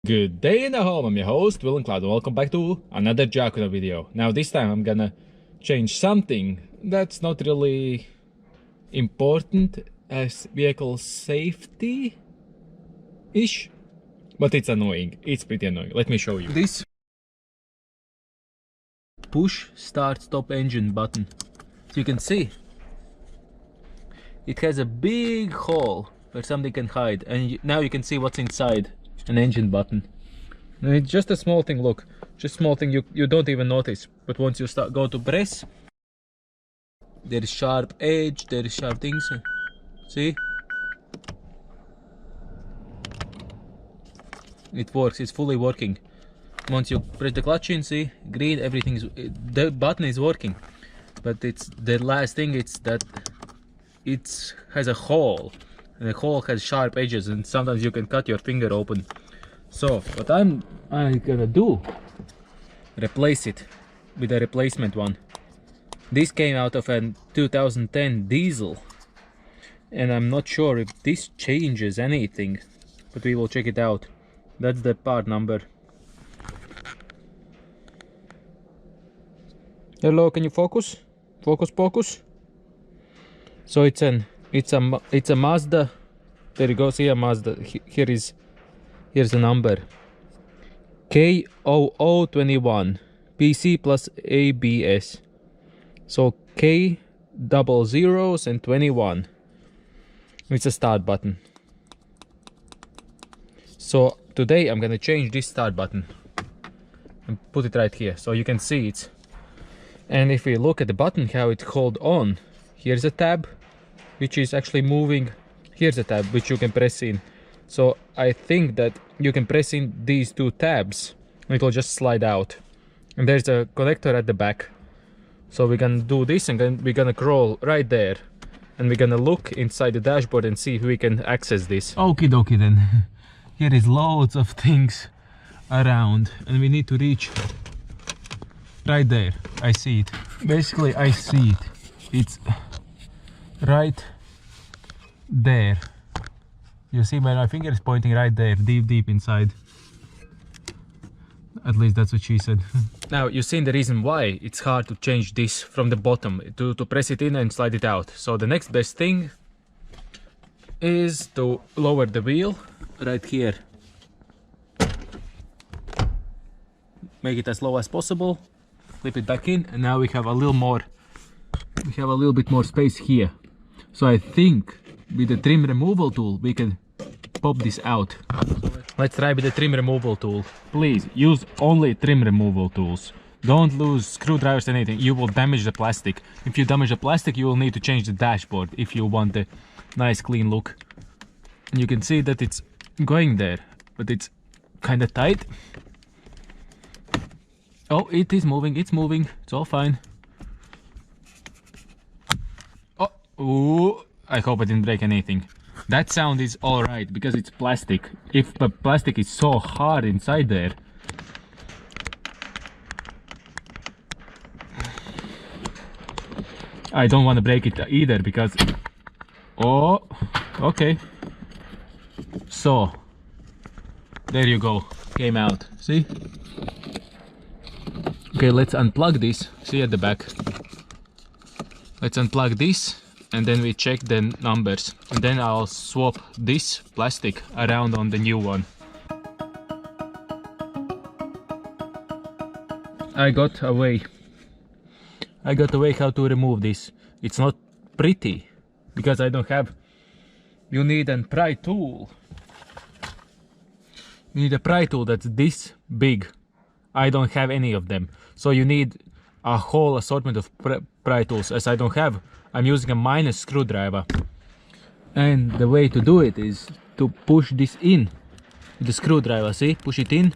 Good day in the home, I'm your host Will and Klavs, and welcome back to another Jacuda video. Now this time I'm gonna change something that's not really important as vehicle safety-ish, but it's annoying. It's pretty annoying. Let me show you. This push start stop engine button. So you can see it has a big hole where something can hide, and now you can see what's inside. An engine button. And it's just a small thing, look, just small thing you don't even notice, but once you go to press, there is sharp edge, there is sharp things, see? It works, it's fully working. Once you press the clutch in, see, green, everything is, the button is working, but it's the last thing, it's that it has a hole. And the hole has sharp edges, and sometimes you can cut your finger open. So what I'm gonna do, replace it with a replacement one. This came out of a 2010 diesel, and I'm not sure if this changes anything, but we will check it out. That's the part number. Hello, can you focus? Focus. So it's a Mazda. There you go, see a Mazda. Here's the number. K0021 PC plus ABS. So K double zeros and 21. It's a start button. So today I'm gonna change this start button and put it right here so you can see it. And if we look at the button, how it hold on, here's a tab which is actually moving. Here's a tab which you can press in. So I think that you can press in these two tabs and it will just slide out. And there's a connector at the back. So we're gonna do this, and then we're gonna crawl right there. And we're gonna look inside the dashboard and see if we can access this. Okie dokie then. Here is loads of things around and we need to reach right there. I see it. Basically I see it. It's right there. You see my finger is pointing right there, deep inside. At least that's what she said. Now you've seen the reason why it's hard to change this from the bottom, to press it in and slide it out. So the next best thing is to lower the wheel right here. Make it as low as possible. Flip it back in, and now we have a little bit more space here. So I think with the trim removal tool we can pop this out. Let's try with the trim removal tool. Please use only trim removal tools. Don't lose screwdrivers or anything. You will damage the plastic. If you damage the plastic, you will need to change the dashboard if you want a nice clean look. And you can see that it's going there, but it's kind of tight. Oh, it is moving, it's moving, it's all fine. Oh, ooh, I hope I didn't break anything. That sound is alright because it's plastic. If the plastic is so hard inside there. I don't want to break it either because... Oh, okay. So, there you go, came out, see? Okay, let's unplug this, see at the back. Let's unplug this and then we check the numbers. And then I'll swap this plastic around on the new one. I got a way how to remove this. It's not pretty because I don't have... You need a pry tool. You need a pry tool that's this big. I don't have any of them, so you need a whole assortment of pry tools. As I don't have, I'm using a minus screwdriver, and the way to do it is to push this in with the screwdriver. See, push it in,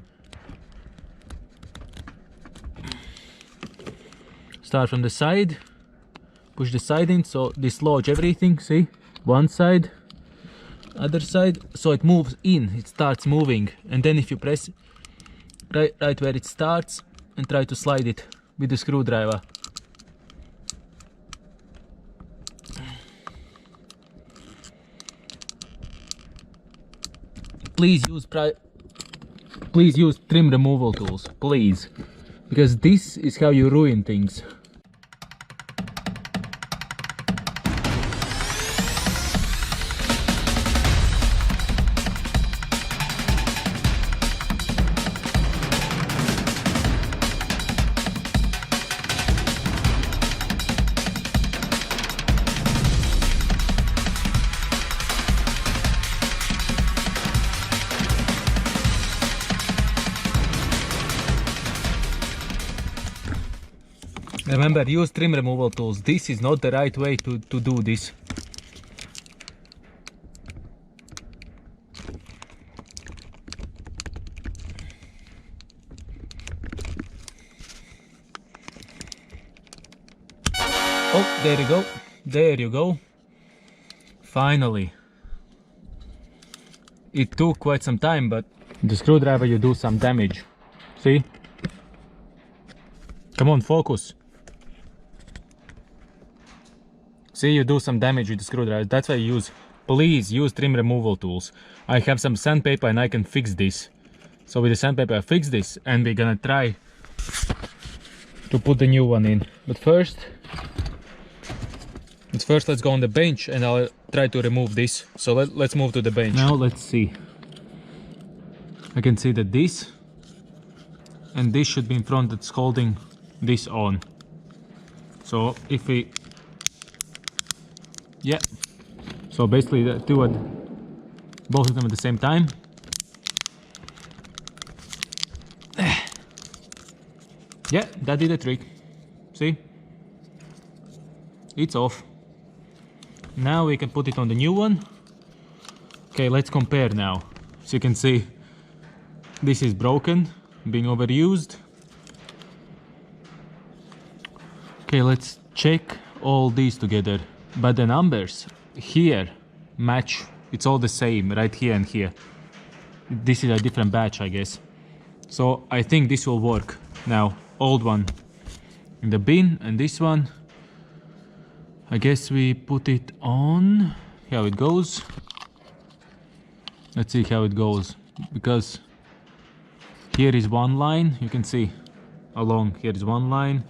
start from the side, push the side in, so dislodge everything. See, one side, other side, so it moves in, it starts moving. And then if you press right where it starts and try to slide it with the screwdriver. Please use please use trim removal tools, please. Because this is how you ruin things. Remember, use trim removal tools. This is not the right way to do this. Oh, there you go. There you go. Finally. It took quite some time, but the screwdriver you do some damage. See? Come on, focus. See, you do some damage with the screwdriver. That's why I use. Please use trim removal tools. I have some sandpaper and I can fix this. So with the sandpaper I fix this, and we're gonna try to put the new one in. But first let's go on the bench and I'll try to remove this. So let's move to the bench. Now let's see. I can see that this and this should be in front, that's holding this on. So if we, yeah, so basically do it, both of them at the same time. Yeah, that did the trick. See? It's off. Now we can put it on the new one. Okay, let's compare now. So you can see this is broken, being overused. Okay, let's check all these together. But the numbers here match. It's all the same right here and here. This is a different batch, I guess. So I think this will work. Now, old one in the bin and this one, I guess we put it on. How it goes. Let's see how it goes, because here is one line, you can see along here is one line,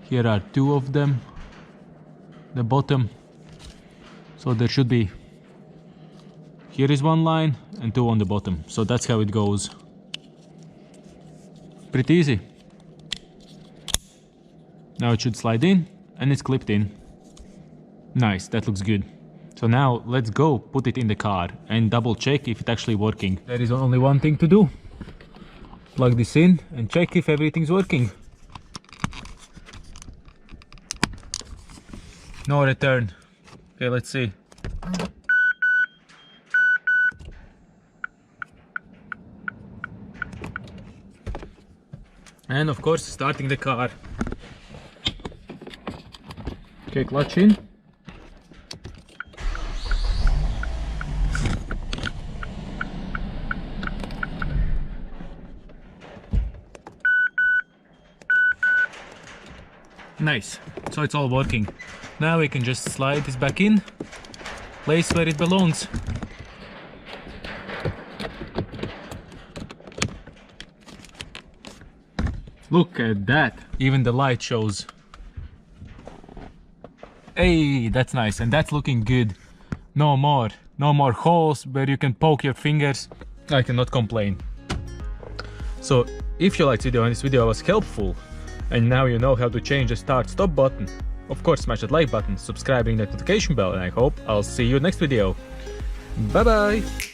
here are two of them, the bottom, so there should be, here is one line and two on the bottom, so that's how it goes. Pretty easy. Now it should slide in and it's clipped in. Nice, that looks good. So now let's go put it in the car and double check if it's actually working. There is only one thing to do. Plug this in and check if everything's working. No return. Okay, let's see. And of course, starting the car. Okay, clutch in. Nice, so it's all working. Now we can just slide this back in, place where it belongs. Look at that, even the light shows. Hey, that's nice, and that's looking good. No more holes where you can poke your fingers. I cannot complain. So if you liked the video and this video was helpful, and now you know how to change the start-stop button, of course smash that like button, subscribe, ring the notification bell, and I hope I'll see you next video. Bye bye!